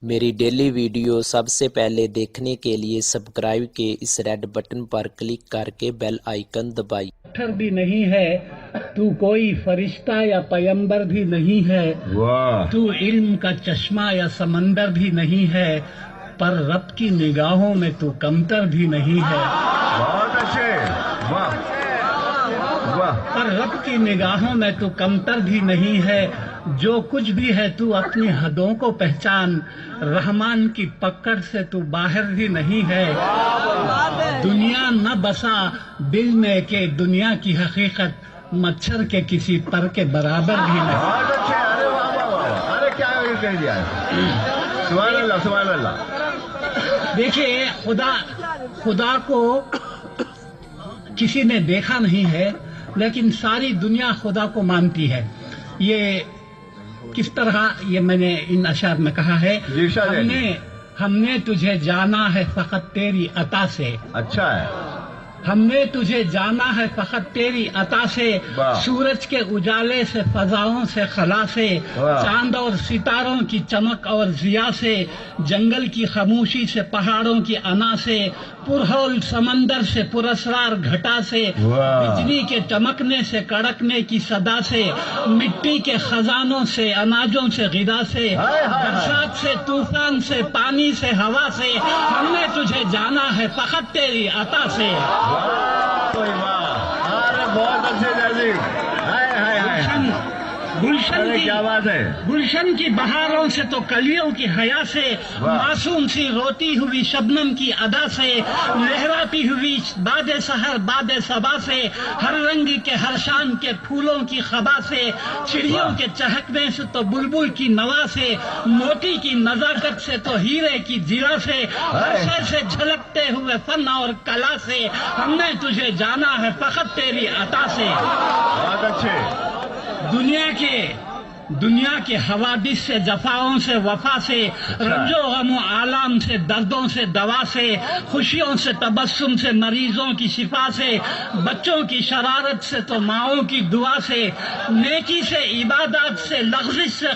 میری daily video سب سے پہلے دیکھنے کے لیے سبسکرائب کے اس ریڈ بٹن پر کلک کر کے بیل آئیکن دبائیے۔ پتھر بھی نہیں ہے تو کوئی فرشتہ یا پیمبر بھی نہیں ہے، تو علم کا چشمہ یا سمندر بھی نہیں ہے، پر رب کی نگاہوں میں تو کمتر بھی نہیں ہے۔ بہت اچھے، واہ واہ، پر رب کی نگاہوں میں تو کمتر بھی نہیں ہے، جو کچھ بھی ہے تو اپنی حدوں کو پہچان، رحمان کی پکڑ سے تو باہر بھی نہیں ہے۔ دنیا نہ بسا دل میں کہ دنیا کی حقیقت مچھر کے کسی پر کے برابر بھی نہیں۔ بہت اچھے، ارے واہ واہ واہ، ارے کیا کہہ دیا ہے، سبحان اللہ سبحان اللہ۔ دیکھیے، خدا کو کسی نے دیکھا نہیں ہے، لیکن ساری دنیا خدا کو مانتی ہے۔ یہ کس طرح، یہ میں نے ان اشعار میں کہا ہے، ہم نے تجھے جانا ہے فقط تیری عطا سے، اچھا ہے، ہم نے تجھے جانا ہے فقط تیری عطا سے، سورج کے اجالے سے، فضاؤں سے، خلا سے، چاند اور ستاروں کی چمک اور ضیاء سے، جنگل کی خاموشی سے، پہاڑوں کی انا سے، پرہول سمندر سے، پراسرار گھٹا سے، بجلی کے چمکنے سے، کڑکنے کی صدا سے، مٹی کے خزانوں سے، اناجوں سے، غذا سے، برسات سے، طوفان سے، پانی سے، ہوا سے، ہم نے تجھے جانا ہے فقط تیری عطا سے۔ بہت اچھے جیسی، کیا بات ہے، گلشن کی بہاروں سے تو کلیوں کی حیا سے، معصوم سی روتی ہوئی شبنم کی ادا سے، لہراتی ہوئی باد سحر باد صبا سے، ہر رنگ کے ہر شان کے پھولوں کی خبا سے، چڑیوں کے چہکنے سے تو بلبل کی نوا سے، موتی کی نزاکت سے تو ہیرے کی جرا سے، ہر شے سے جھلکتے ہوئے فن اور کلا سے، ہم نے تجھے جانا ہے فقط تیری عطا سے۔ بہت اچھے، دنیا کے حوادث سے، جفاؤں سے، وفا سے، رنج و غم و آلام سے، دردوں سے، دوا سے، خوشیوں سے، تبسم سے، مریضوں کی شفا سے، بچوں کی شرارت سے تو ماؤں کی دعا سے، نیکی سے، عبادات سے، لغزش سے،